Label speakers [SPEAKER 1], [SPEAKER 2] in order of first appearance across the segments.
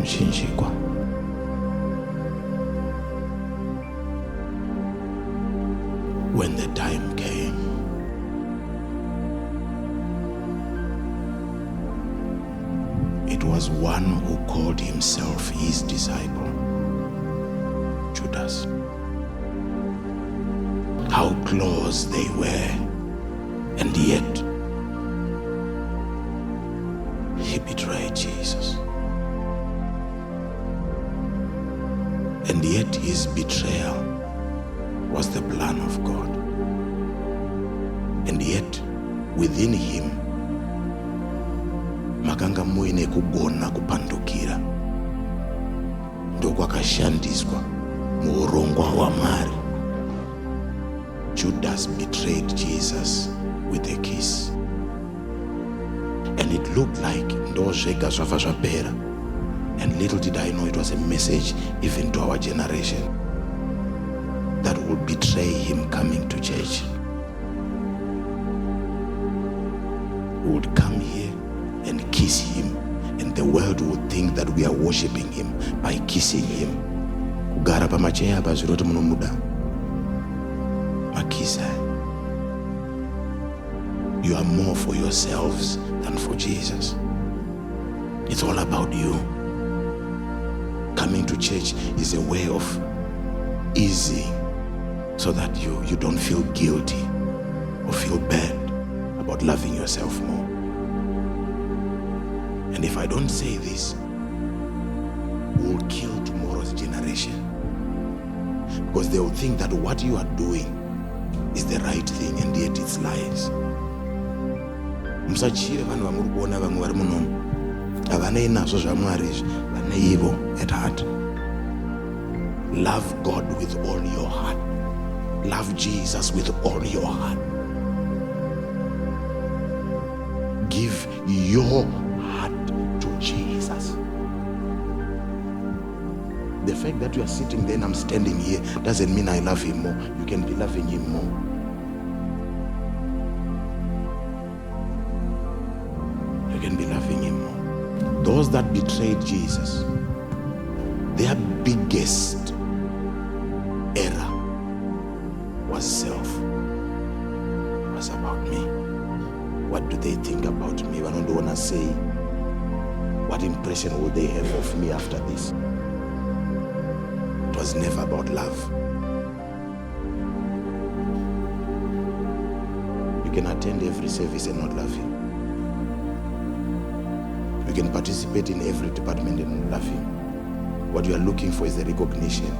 [SPEAKER 1] mchinjikwa. When the time came, it was one who called himself his disciple, Judas. How close they were, and yet he betrayed Jesus. And yet his betrayal was the plan of God. And yet within him makanga muine kugona kupandukira, ndokwakashandiswa muurongwa hwaMwari. Judas betrayed Jesus with a kiss, and it looked like ndozvega zvabva zvapera. And little did I know it was a message even to our generation that would betray him coming to church. We would come here and kiss him, and the world would think that we are worshiping him by kissing him. Kugara pamacheya apa zviroti munomuda makisa. You are more for yourselves than for Jesus. It's all about you. Coming to church is a way of easing so that you don't feel guilty or feel bad about loving yourself more. And if I don't say this, we'll kill tomorrow's generation, because they will think that what you are doing is the right thing, and yet it's lies. Musachire vanhu vamuri kuona vamwe vari munomu havanei nazvo zvaMwari izvi, vane evil at heart. Love God with all your heart. Love Jesus with all your heart. Give your heart to Jesus. The fact that you are sitting there and I'm standing here doesn't mean I love him more. You can be loving him more. You can be loving him more. Those that betrayed Jesus, their biggest error was self. It was about me. What do they think about me? I don't want to say, what impression will they have of me after this? It was never about love. You can attend every service and not love him. You can participate in every department and not love him. What you are looking for is the recognition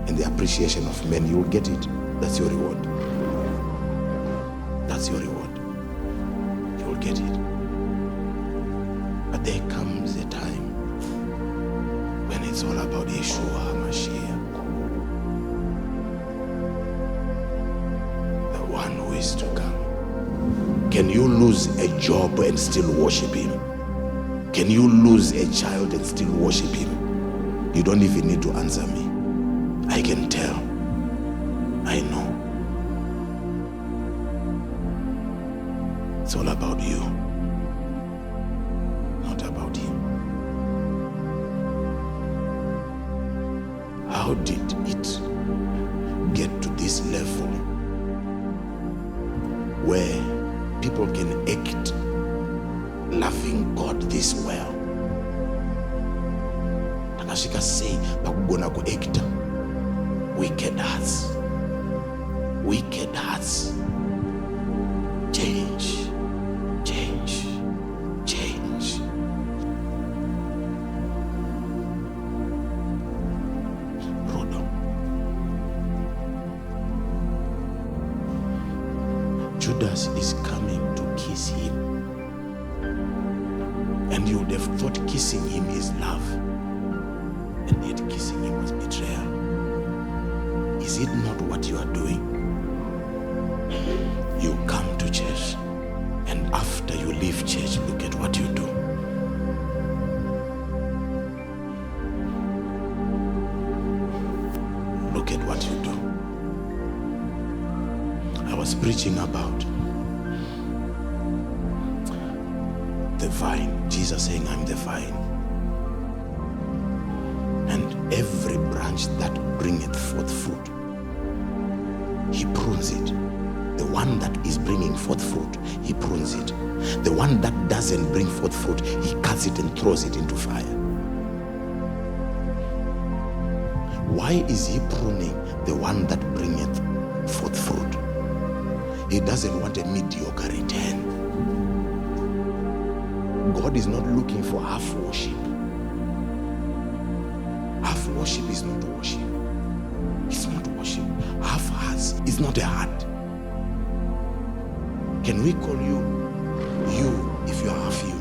[SPEAKER 1] and the appreciation of men. You will get it. That's your reward. That's your reward. You will get it. But there comes a time when it's all about Yeshua HaMashiach, the one who is to come. Can you lose a job and still worship him? Can you lose a child and still worship him? You don't even need to answer me. I can tell. I know. It's all about you, not about him. How did it get to this level where people can act loving God this well? Takashika say bakugona ku act wicked hearts. Wicked hearts. Change. Judas is coming to kiss him, and you would have thought kissing him is love, and yet kissing him was betrayal. Is it not what you are doing? You come to church, and after you leave church, look at what you do. Look at what you do. I was preaching about the vine. Jesus saying, I'm the vine. Every branch that bringeth forth fruit, he prunes it. The one that is bringing forth fruit, he prunes it. The one that doesn't bring forth fruit, he cuts it and throws it into fire. Why is he pruning the one that bringeth forth fruit? He doesn't want a mediocre return. God is not looking for half worship. Half worship is not worship. It's not worship. Half hearts is not a heart. Can we call you if you are half you?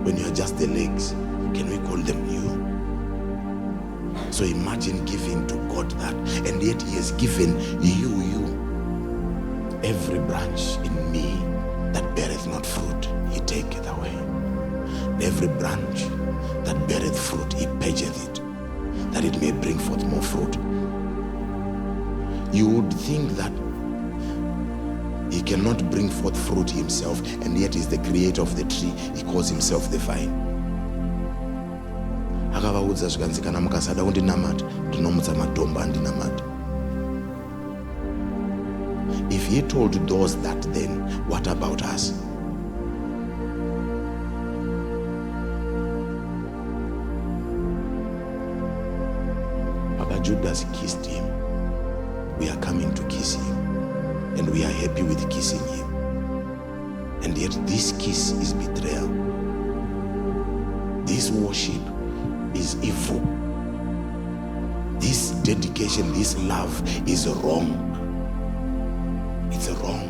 [SPEAKER 1] When you are just the legs, can we call them you? So imagine giving to God that, and yet he has given you. Every branch in me that beareth not fruit, he taketh away. And every branch that beareth fruit, he purgeth it, that it may bring forth more fruit. You would think that he cannot bring forth fruit himself, and yet is the creator of the tree. He calls himself the vine. Akavaudza zvikanzikana mukasada kundinamata ndinomutsa matombo andinamata. If he told those that, then what about us? Papa Judas kissed him. We are coming to kiss him, and we are happy with kissing him. And yet this kiss is betrayal. This worship is evil. This dedication, this love is wrong. It's wrong.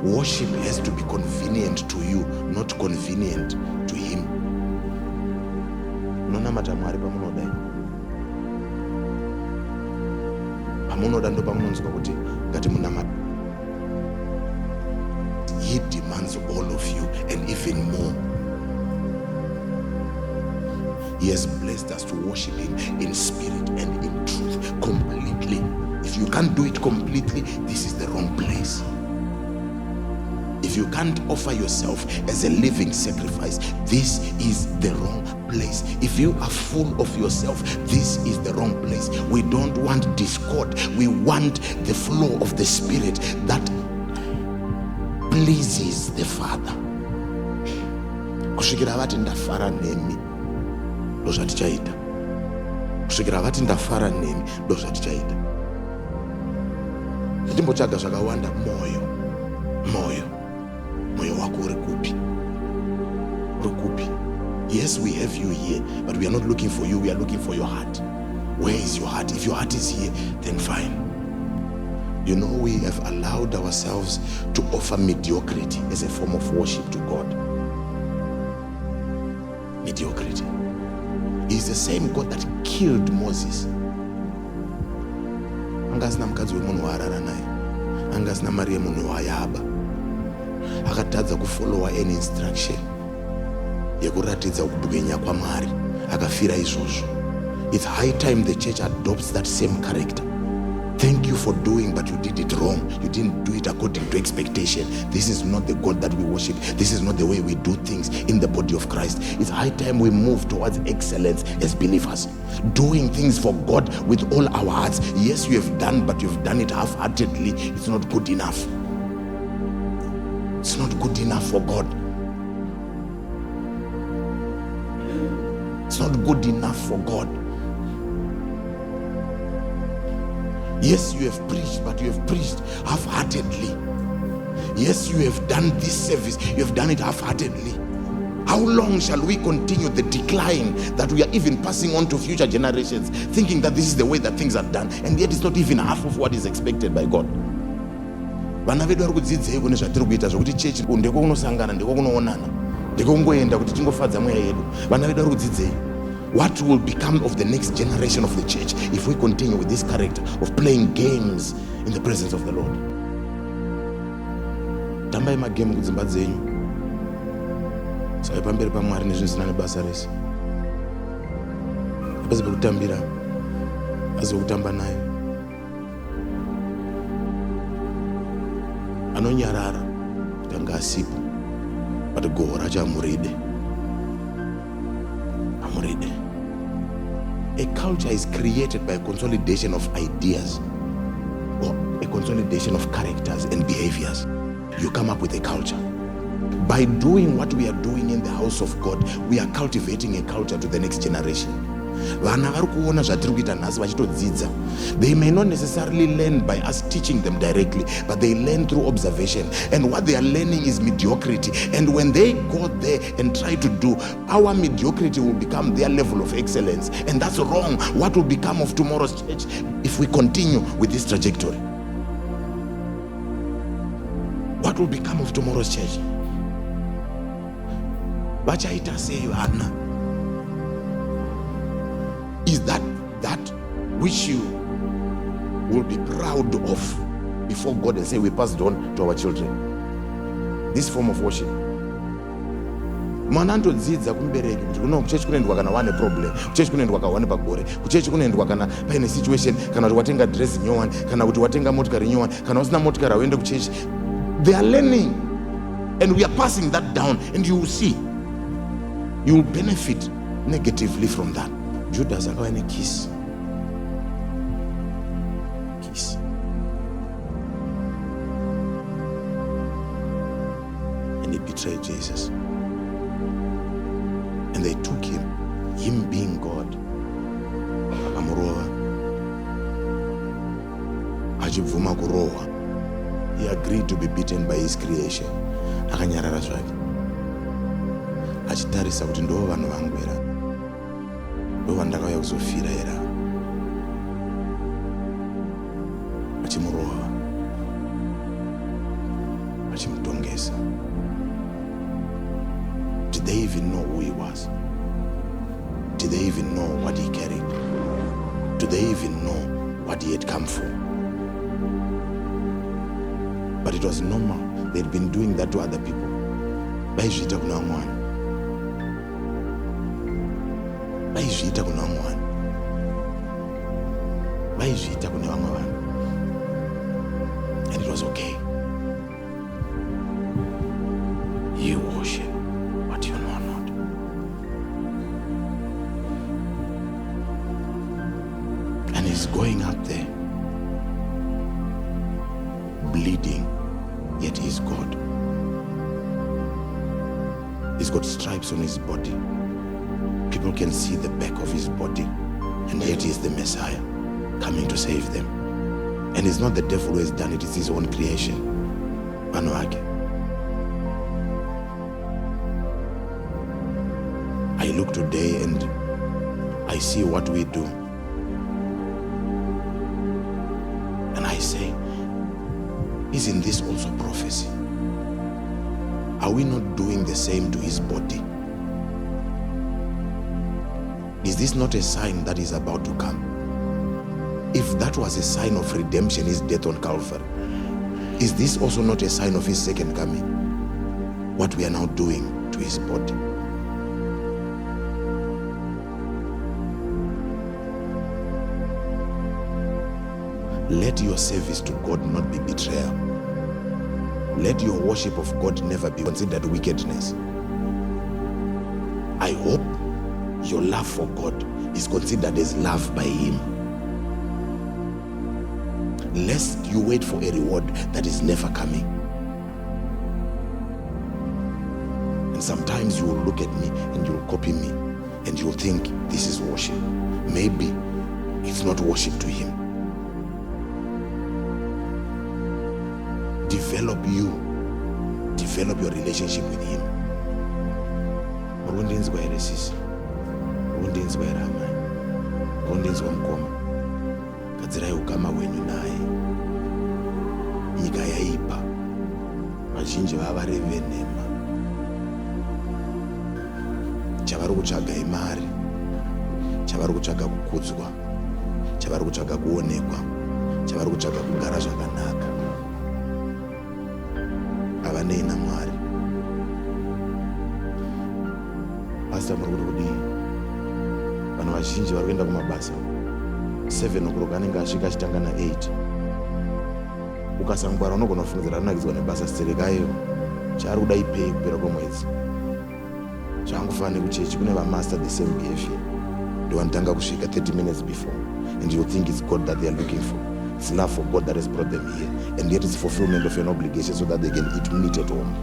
[SPEAKER 1] Worship has to be convenient to you, not convenient to him. Nonamata Mwari pamunodai. Pamunoda ndo pamunonzwa kuti ngati munamata. He demands all of you and even more. He has blessed us to worship him in spirit and in truth completely. If you can't do it completely, this is the wrong place. If you can't offer yourself as a living sacrifice, this is the wrong place. If you are full of yourself, this is the wrong place. We don't want discord. We want the flow of the Spirit that pleases the Father. Kusvikira vati ndafara nemi ndozvatichaita. Kusvikira vati ndafara nemi ndozvatichaita. Ndimbotsvaga zvakawanda moyo wako uri kupi? Yes, we have you here, but we are not looking for you. We are looking for your heart. Where is your heart? If your heart is here, then fine. You know, we have allowed ourselves to offer mediocrity as a form of worship to God. Mediocrity. He is the same God that killed Moses. Angazina mukadzi wemunhu waarara naye, angazina mari yemunhu waayaba, akatadza kufollowa any instruction yekuratidza kubwinya kwaMwari, akafira izvozvo. It's high time the church adopts that same character. Thank you for doing, but you did it wrong. You didn't do it according to expectation. This is not the God that we worship. This is not the way we do things in the body of Christ. It's high time we move towards excellence as believers. Doing things for God with all our hearts. Yes, you have done, but you've done it half-heartedly. It's not good enough. It's not good enough for God. It's not good enough for God. Yes, you have preached, but you have preached half-heartedly. Yes, you have done this service. You have done it half-heartedly. How long shall we continue the decline that we are even passing on to future generations, thinking that this is the way that things are done, and yet it's not even half of what is expected by God? Vana vedu vari kudzidzei kune zvatiri kuita zvokuti chechi ndeko kunosangana, ndeko kunoonana, ndeko kungoenda kuti tingofadza mweya yedu. Vana vedu vari kudzidzei. What will become of the next generation of the church if we continue with this character of playing games in the presence of the Lord? Tambai magame kudzimba dzenyu. Saka pamberi paMwari nezvinhu zvisina nebasa rese. Apasi pekutambira, asi pekutamba naye. Anonyarara kuti anga asipo, but gohwo racho hamuride. I'm ready. A culture is created by a consolidation of ideas or a consolidation of characters and behaviors. You come up with a culture. By doing what we are doing in the house of God, we are cultivating a culture to the next generation. They may not necessarily learn by us teaching them directly, but they learn through observation, and what they are learning is mediocrity. And when they go there and try to do, our mediocrity will become their level of excellence, and that's wrong. What will become of tomorrow's church if we continue with this trajectory? What will become of tomorrow's church? Is that which you will be proud of before God and say we passed on to our children? This form of worship. Mwana andodzidza kumbereki kuti kuno kuchechi kunoendwa kana wane problem, kuchechi kunoendwa kana wane pagore, kuchechi kunoendwa kana paine situation, kana kuti watenga dress nyowani, kana kuti watenga motikari nyowani, kana usina motikari auende kuchechi. They are learning, and we are passing that down, and you will see, you will benefit negatively from that. Judas akawa ne kiss. And he betrayed Jesus. And they took him being God. Akamroa. Achibvuma kuroa. He agreed to be beaten by his creation. Akanyarara zvake. Achitarisa kuti ndo vanhu vangu era. Ndo vandakauya kuzofira era. Achimuroa. Achimutongesa. Did they even know who he was? Did they even know what he carried? Did they even know what he had come for? But it was normal. They'd been doing that to other people. Baizviita kuna vamwe. Baizviita kuna vamwe. Baizviita kuna vamwe vanhu. And it was okay. You worship what you know not. And he's going up there, bleeding, yet he's God. He's got stripes on his body. People can see the back of his body, and yet he's the Messiah coming to save them. And it's not the devil who has done it, it's his own creation. Manuake. I look today and I see what we do. And I say, isn't this also prophecy? Are we not doing the same to his body? Is this not a sign that is about to come? If that was a sign of redemption, his death on Calvary, is this also not a sign of his second coming? What we are now doing to his body. Let your service to God not be betrayal. Let your worship of God never be considered wickedness. I hope your love for God is considered as love by him. Lest you wait for a reward that is never coming. And sometimes you will look at me and you will copy me and you will think this is worship. Maybe it's not worship to him. Develop your relationship with him. Urundinzwa ere sisi, urundinzwa ere amai, urundinzwa mukoma. Gadzirai ukama hwenyu naye. Nyika yaipa, vazhinji vava revenema. Chavari kutsvaga imari, chavari kutsvaga kukudzwa, chavari kutsvaga kuonekwa, chavari kutsvaga kugara zvakanaka. Havanei naMwari. Pastor muri kudii? Vanhu vazhinji vari kuenda kumabasa 7 o'clock anenge asvika achitanga na8. Ukasangwara unogona kufungidzira ranakidzwa nebasa. Sterekayo chaari kuda ipei kupera kwemwedzi. zvangufane kuchechi kune vamaster the same behavior. Ndowanotanga kusvika 30 minutes before, and you think it's God that they are looking for. It's love for God that has brought them here, and yet it's fulfillment of an obligation so that they can eat meat at home.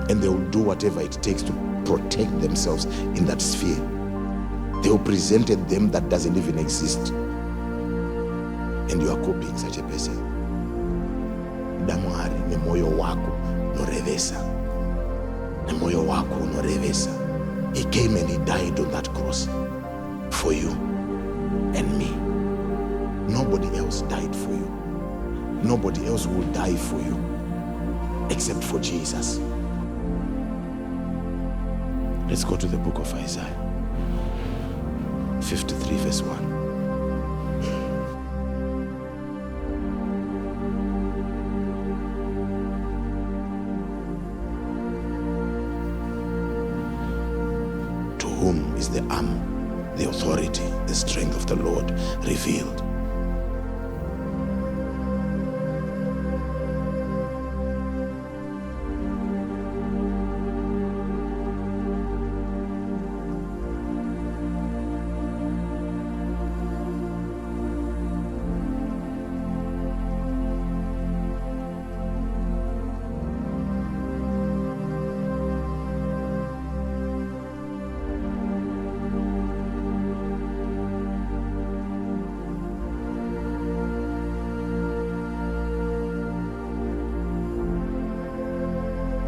[SPEAKER 1] And they will do whatever it takes to protect themselves in that sphere. They will present them that doesn't even exist. And you are copying such a person. Damwari nemoyo wako norevesa. Nemoyo wako norevesa. He came and he died on that cross for you and me. Nobody else died for you. Nobody else will die for you except for Jesus. Let's go to the book of Isaiah 53 verse 1. To whom is the arm, the authority, the strength of the Lord revealed?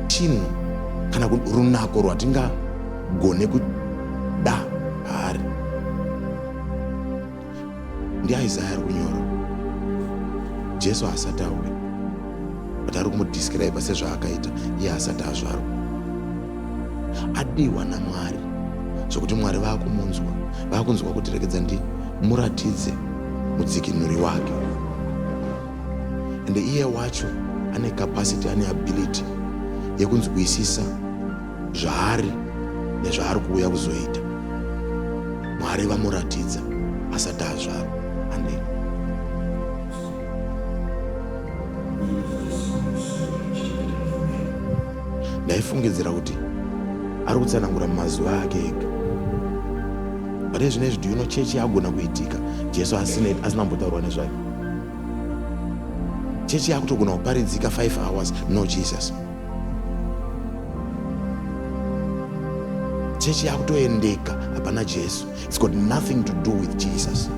[SPEAKER 1] Chinhu kana runako rwatingagone kuda hari ndiIsaiah ari kunyora. Jesu asati auya, but ari kumudescribe sezvaakaita iye asati azvarwa. Adiwa naMwari zvokuti Mwari vakumunzwa, vakunzwa kuti rekedza ndimuratidze mudzikinuri wake. Ende iye wacho ane capacity, ane ability yekunzwisisa zvaari nezvaari kuuya kuzoita. Mwari vamuratidza asati azvarwa. Ande ndaifungidzira kuti ari kutsanangura mazuva ake ega, but ezvinezvi do you know chechi yagona kuitika Jesu asina mbotaurwa nezvayo. Chechi yakutogona kuparidzika 5 hours no Jesus. Chechi yakutoendeka hapana Jesu. It's got nothing to do with Jesus,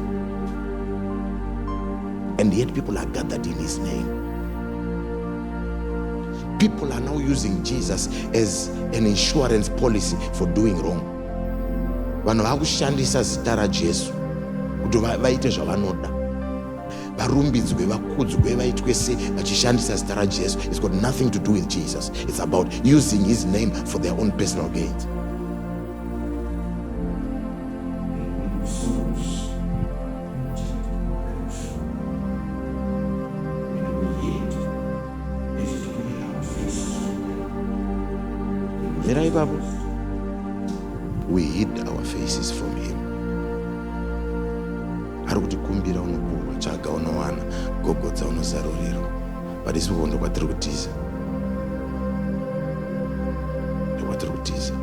[SPEAKER 1] and yet people are gathered in his name. People are now using Jesus as an insurance policy for doing wrong. Vanhu vakushandisa zita raJesu kuti vaite zvavanoda, varumbidzwe, vakudzwe, vaitwe sei vachishandisa zita raJesu. It's got nothing to do with Jesus. It's about using his name for their own personal gains. We hid our faces from him. Ari kuti kumbira unopuhwa, tsvaga unowana, gogodza unozarurirwa. But isi kuvondo kwatiri kutiza. Ndokwatiri kutiza.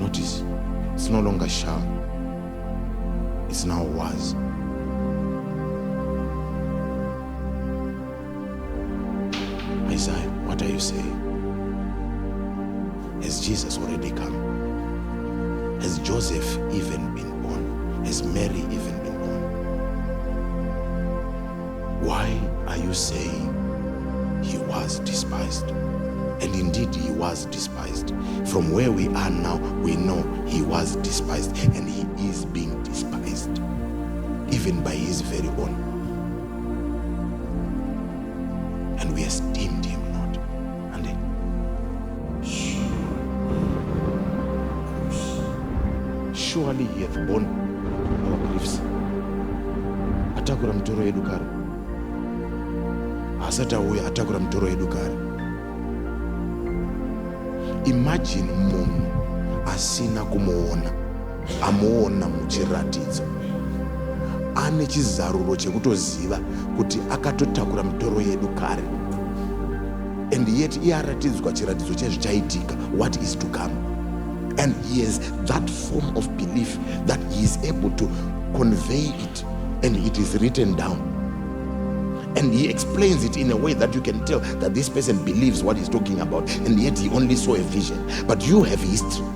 [SPEAKER 1] Notice, it's no longer shall. It's now was. Isaiah, what are you saying? Has Jesus already come? Has Joseph even been born? Has Mary even been born? Why are you saying he was despised? And indeed he was despised. From where we are now, we know he was despised, and he is being despised, even by his very own. And we esteemed him not. And then, surely he hath borne our griefs. Atakura mtoro yedu kare. Asata atakura mtoro yedu kare. Imagine munhu vasina kumuona, amuona muchiratidzo. Ane chizaruro chekutoziva kuti akatotakura mitoro yedu kare, and yet iye aratidzwa chiratidzo chezvichaitika, what is to come. And he has that form of belief that he is able to convey it, and it is written down. And he explains it in a way that you can tell that this person believes what he's talking about, and yet he only saw a vision. But you have history.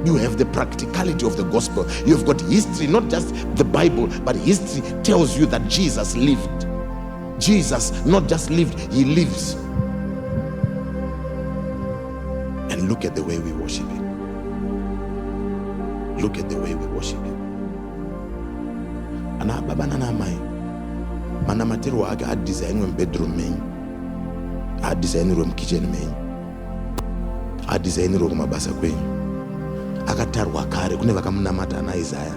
[SPEAKER 1] You have the practicality of the gospel. You've got history, not just the Bible, but history tells you that Jesus lived. Jesus not just lived, he lives. And look at the way we worship him. Look at the way we worship him. Ana baba na mai mana matero ake a design room bedroom menyu, a design room kitchen menyu, a design room mabasa kwenyu. Akatarwa kare kune vakamunamata ana Isaya,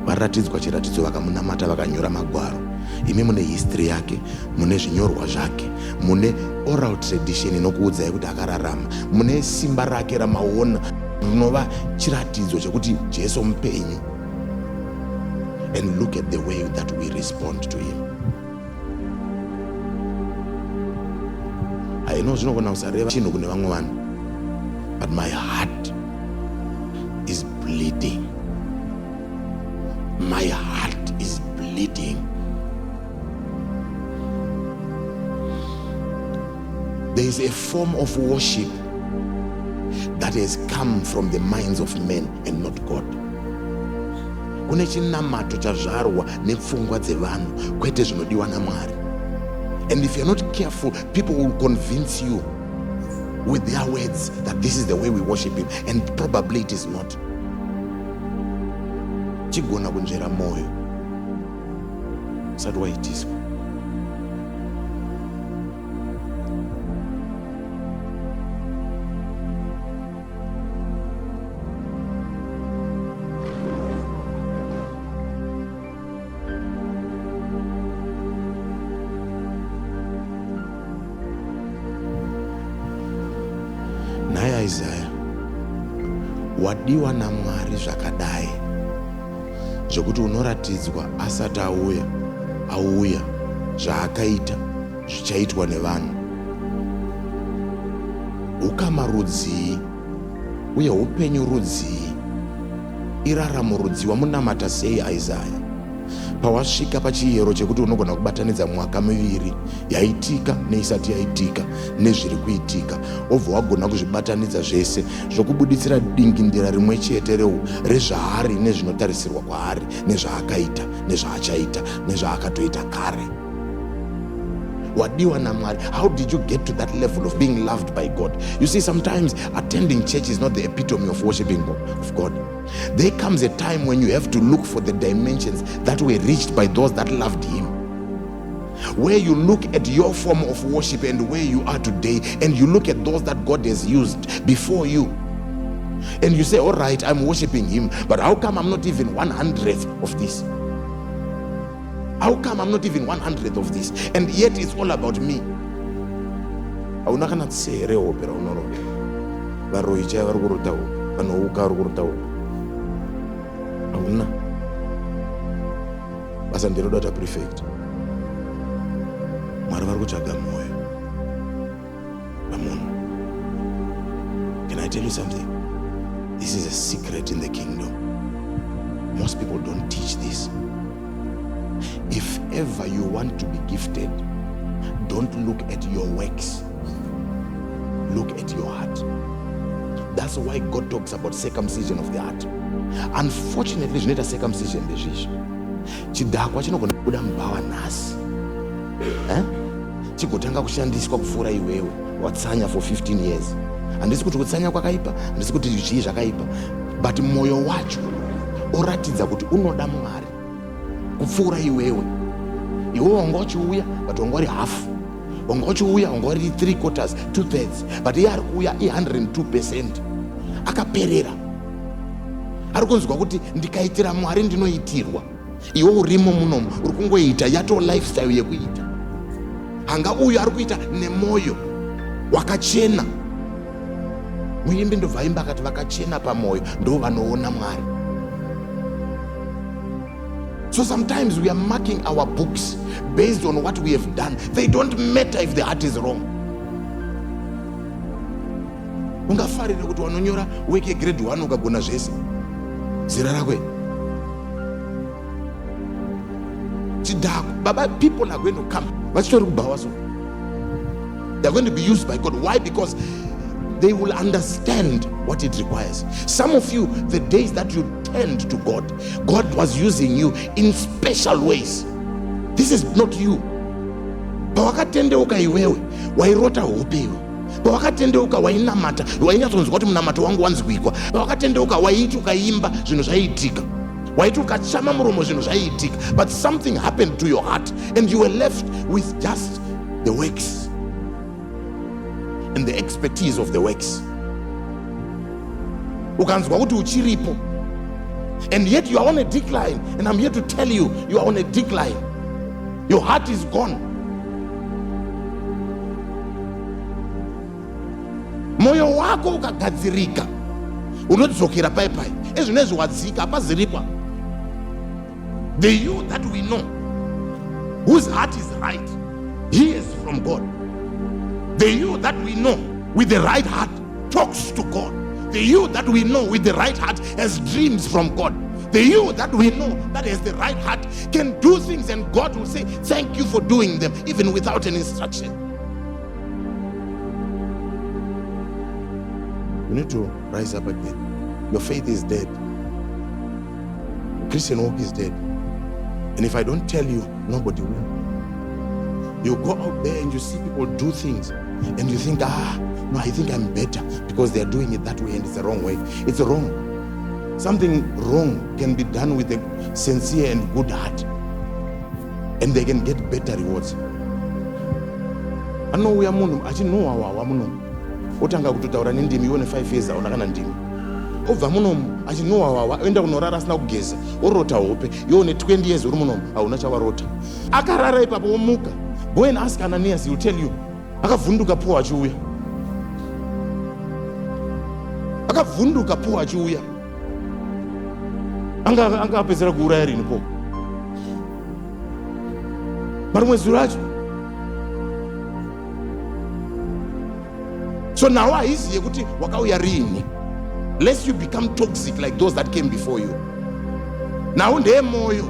[SPEAKER 1] varatidzwa chiratidzo vakamunamata vakanyora magwaro. Imi mune history yake, mune zvinyorwa zvake, mune oral tradition inokuudzai kuti akararama, mune simba rake ramaona rinova chiratidzo chekuti Jesu mupenyu. And look at the way that we respond to him. I know zvinogona kusareva chinhu kune vamwe vanhu, but my heart is bleeding. My heart is bleeding. There is a form of worship that has come from the minds of men and not God. Kune chinamato chazvarwa nepfungwa dzevanhu kwete zvinodiwa naMwari. And if you're not careful, people will convince you with their words that this is the way we worship him, and probably it is not. Chigona kunjera moyo sadwa itiswa. Naye Isaya wadiwa naMwari zvakadai zvokuti unoratidzwa asati auya zvaakaita zvichaitwa nevanhu. Ukama rudzii uye upenyu rudzii, iraramo rudzii, wamunamata sei Isaya? Pawasvika pachiyero chekuti unogona kubatanidza mwaka miviri, yaitika neisati yaitika nezviri kuitika, obva wagona kuzvibatanidza zvese zvokubuditsira dingindira rimwe chete rezvaari nezvinotarisirwa kwaari, nezvaakaita, nezvaachaita, nezvaakatoita kare. Wadiwa naMwari. How did you get to that level of being loved by God? You see, sometimes attending church is not the epitome of worshiping God. There comes a time when you have to look for the dimensions that were reached by those that loved him. Where you look at your form of worship and where you are today, and you look at those that God has used before you, and you say, all right, I'm worshiping him, but how come I'm not even 100th of this? How come I'm not even 100th of this? And yet it's all about me. Hauna kana tsere opera unoroga. Varoicha vari kurutawo, vanouka vari kurutawo. Hauna. Basa ndiroda ta prefect. Mwari vari kutsvaga moyo wamunhu. Can I tell you something? This is a secret in the kingdom. Most people don't teach this. If ever you want to be gifted, don't look at your works. Look at your heart. That's why God talks about circumcision of the heart. Unfortunately, zvinoita circumcision ndezvizvo. Chidhakwa chinogona kubuda mubhawa nhasi. Chigotanga kushandiswa kupfuura iwewe watsanya for 15 years. Handisi kuti kutsanya kwakaipa, handisi kuti zvii zvakaipa, but moyo wacho oratidza kuti unoda Mwari kupfuura iwewe. Iwe wanga uchiuya but wanga uri half, wanga uchiuya wanga uri 3/4, 2/3, but iye ari kuuya 102%. Akaperera, ari kunzwa kuti ndikaitira Mwari ndinoitirwa. Iwe urimo munomu uri kungoita yato lifestyle yekuita. Hanga uyu ari kuita nemoyo wakachena, muimbe ndobvaimba akati vakachena pamwoyo ndo vanoona Mwari. So sometimes we are marking our books based on what we have done. They don't matter if the heart is wrong. Ungafarira kuti wanonyora weke grade 1 ukagona zvese zira rakwe chidhako. Baba, people are going to come vachitori kubhawa so they're going to be used by God. Why? Because they will understand what it requires. Some of you, the days that you turned to God, God was using you in special ways. This is not you. Pawakatendeuka iwewe wairota hope iwe. Pawakatendeuka wainamata wainyatsonzwa kuti munamato wangu wanzwikwa. Pawakatendeuka waiti ukaimba zvinhu zvaiitika. Waiti ukachama muromo zvinhu zvaiitika. But something happened to your heart and you were left with just the works and the expertise of the works. Ukanzwa kuti uchiripo, and yet you are on a decline, and I'm here to tell you, you are on a decline. Your heart is gone. Moyo wako ukagadzirika, unodzokera paipai ezvinezvo wadzika apaziripwa. The you that we know, whose heart is right, he is from God. The you that we know with the right heart talks to God. The you that we know with the right heart has dreams from God. The you that we know that has the right heart can do things and God will say, thank you for doing them, even without an instruction. You need to rise up again. Your faith is dead. Christian walk is dead. And if I don't tell you, nobody will. You go out there and you see people do things and you think, no, I think I'm better because they're doing it that way and it's the wrong way. It's wrong. Something wrong can be done with a sincere and good heart, and they can get better rewards. I know we are munhu achinowa wawa muno otanga kutotaura nendimi ione 5 years aona kana ndimi obva munomu achinowa wawa oenda kunorara asina kugeza orota hope ione 20 years uri munomu hauna chawarota. Akarara ipapo omuka, go and ask Ananias, he will tell you akavhunduka po achiuya. Akavhunduka po achiuya. Anga apedzera kuuraya rini po marimwe zuro acho. So now haiziye kuti wakauya rini, lest you become toxic like those that came before you. Now ndeye moyo,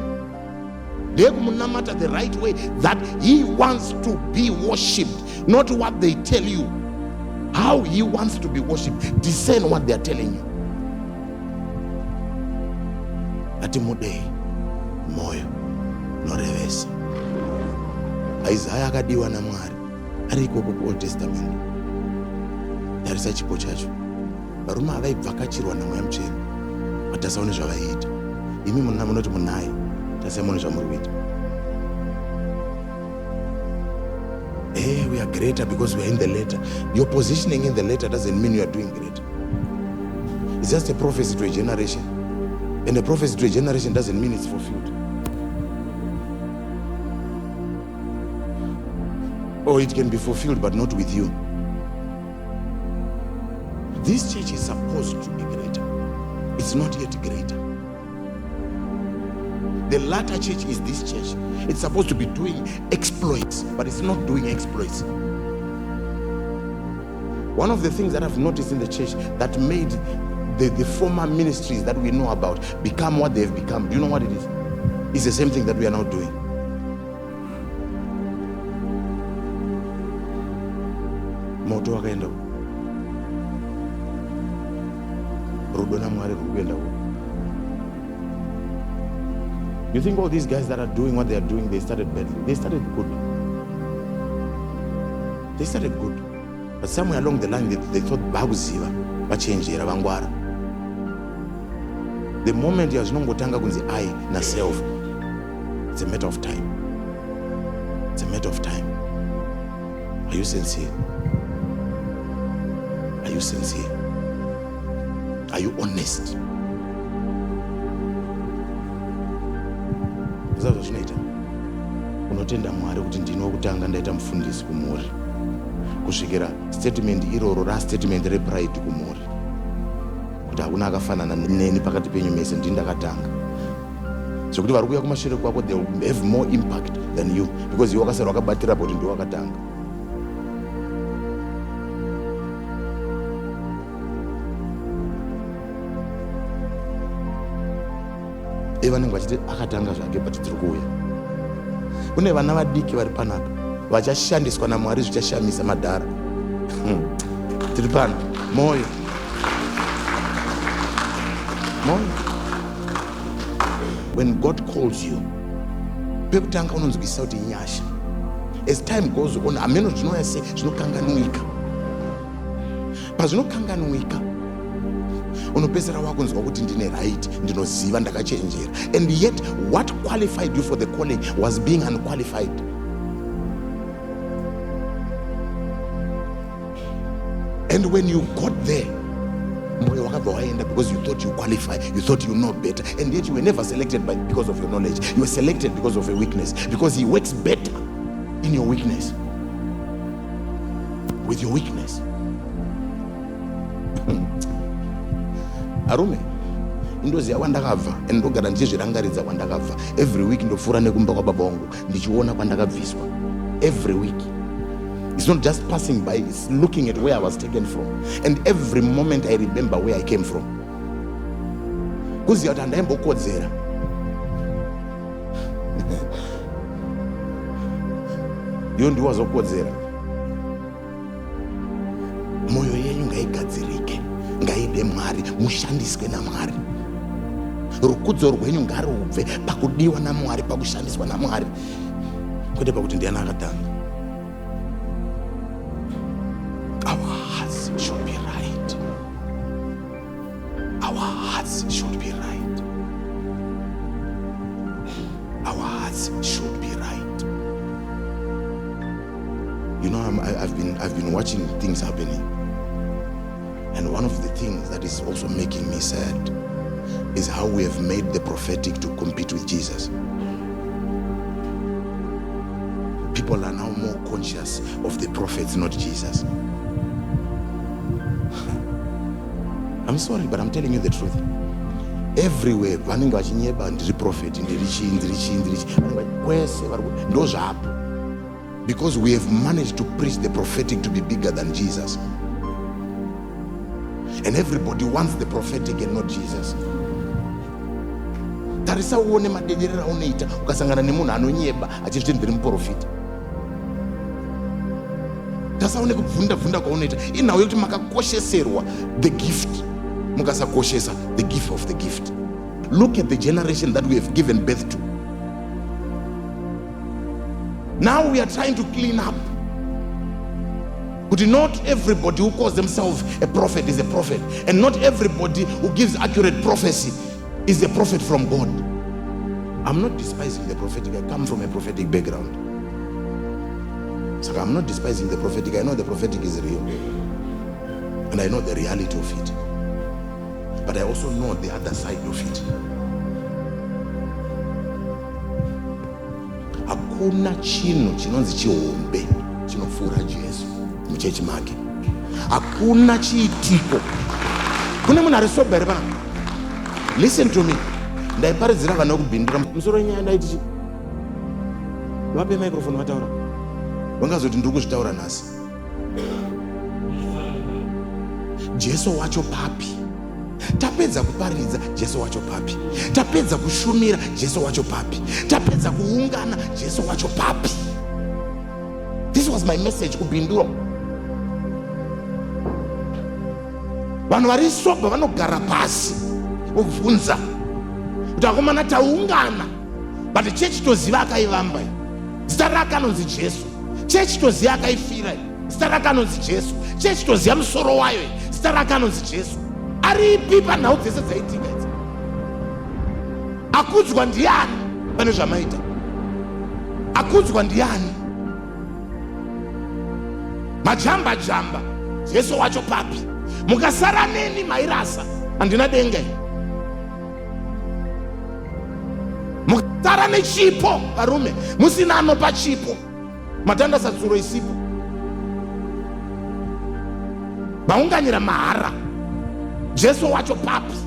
[SPEAKER 1] ndeye kumunamata the right way, that he wants to be worshipped, not what they tell you. How he wants to be worshipped. Discern what they are telling you. Ati mudei moyo norevesa. Isaiah akadiwa na Mwari ari ikoko ku Old Testament. Tarisa chipo chacho varume avaibvakachirwa namweya mutsvene vatasaone zvavaiita. Imi munoti munai, tasaimone zvamuri kuita. We are greater because we are in the letter. Your positioning in the letter doesn't mean you are doing greater. It's just a prophecy to a generation, and a prophecy to a generation doesn't mean it's fulfilled. Or it can be fulfilled but not with you. This church is supposed to be greater. It's not yet greater. The latter church is this church. It's supposed to be doing exploits, but it's not doing exploits. One of the things that I've noticed in the church that made the former ministries that we know about become what they've become, do you know what it is? It's the same thing that we are now doing. Moto wakaenda rudo na Mwari rikuenda. You think all these guys that are doing what they are doing, they started badly? They started good. They started good. But somewhere along the line, they thought, Babuziva, Bachenjera, Bangwara. The moment you are Tanga Kunzi I na self, it's a matter of time. It's a matter of time. Are you sincere? Are you sincere? Are you honest? Zazo zvinoita unotenda Mwari kuti ndino kutanga ndaita mufundisi kumuri kusvikira statement iroro ra statement repride kumuri. kuti hakuna akafanana neni pakati penyu mese, ndini ndakatanga. Zvekuti vari kuuya kumashure kwako, they will have more impact than you, because iwe wakasara wakabatira kuti ndiwe wakatanga. Vanenge vachiti akatanga zvake, but tiri kuuya. Kune vana vadiki vari panapa vachashandiswa naMwari zvichashamisa madhara. Tiri pano, moyo. When God calls you, pekutanga unonzwisa kuti inyasha. As time goes on, ameno zvinoya sei zvinokanganwika. Pazvinokanganwika, unopedzera wakunzwa kuti ndine right, ndinoziva, ndakachenjera. And yet what qualified you for the calling was being unqualified. And when you got there, moyo wakabva waenda, because you thought you qualify, you thought you know better, and yet you were never selected because of your knowledge. You were selected because of a weakness, because he works better in your weakness, with your weakness. Arume, indozi wandakabva, and ndogara ndichizvirangaridza kwandakabva. Every week ndofura nekumba kwababa vangu ndichiona kwandakabviswa. Every week. It's not just passing by, it's looking at where I was taken from. And every moment I remember where I came from. Kuziya kuti andaimbokodzera. Iwo ndiwo wazokodzera. Moyo yenyu ngaigadzirike, ngaide Mwari, mushandiswe naMwari. Rukudzo rwenyu ngarubve pakudiwa naMwari, pakushandiswa naMwari, kwete pakuti ndiani akatanga. Our hearts should be right. Our hearts should be right. Our hearts should be right. You know, I've been watching things happening, and one of the things that is also making me sad is how we have made the prophetic to compete with Jesus. People are now more conscious of the prophets, not Jesus. I'm sorry, but I'm telling you the truth. Everywhere, vanenge vachinyeba ndiri prophet, ndirichi. Because we have managed to preach the prophetic to be bigger than Jesus. And everybody wants the prophetic and not Jesus. Tarisa uone madederera unoita ukasangana nemunhu anonyeba achiti ndiri muprofita. Tasaone kubvunda kwaunoita inhau yekuti makakosheserwa the gift, mukasakoshesa the gift of the gift. Look at the generation that we have given birth to. Now we are trying to clean up. But not everybody who calls themselves a prophet is a prophet, and not everybody who gives accurate prophecy is a prophet from God. I'm not despising the prophetic. I come from a prophetic background. So I'm not despising the prophetic. I know the prophetic is real, and I know the reality of it. But I also know the other side of it. Hakuna chinhu chinonzi chihombe chinopfuura Jesu muchechi make. Hakuna chiitiko. Kune munhu ari sober pana. Listen to me. Ndaiparidzira vana kubhindira musoro nyaya ndaiti. Vape microphone vataura. Vangazoti ndiri kuzvitaura nhasi. Jeso Wacho Papi. Tapedza kuparidza Jeso Wacho Papi. Tapedza kushumira Jeso Wacho Papi. Tapedza kuungana Jeso Wacho Papi. This was my message kubhindura. Vanhu vari soba vanogara pasi vobvunza kuti akomana taungana, but chechi toziva akaivamba, zita rake anonzi Jesu. Chechi toziva akaifira, zita rake anonzi Jesu. Chechi toziva musoro wayo, zita rake anonzi Jesu. Aripi panhau dzese dzaitika idzi? Akudzwa ndiani pane zvamaita? Akudzwa ndiani? Majamba Jeso Wacho Papi. Mukasara neni mairasa andina denga. Mukasara nechipo varume, musina anopa chipo, matanda satsuro isipo, maunganyira mahara, Jeso Wacho Papi.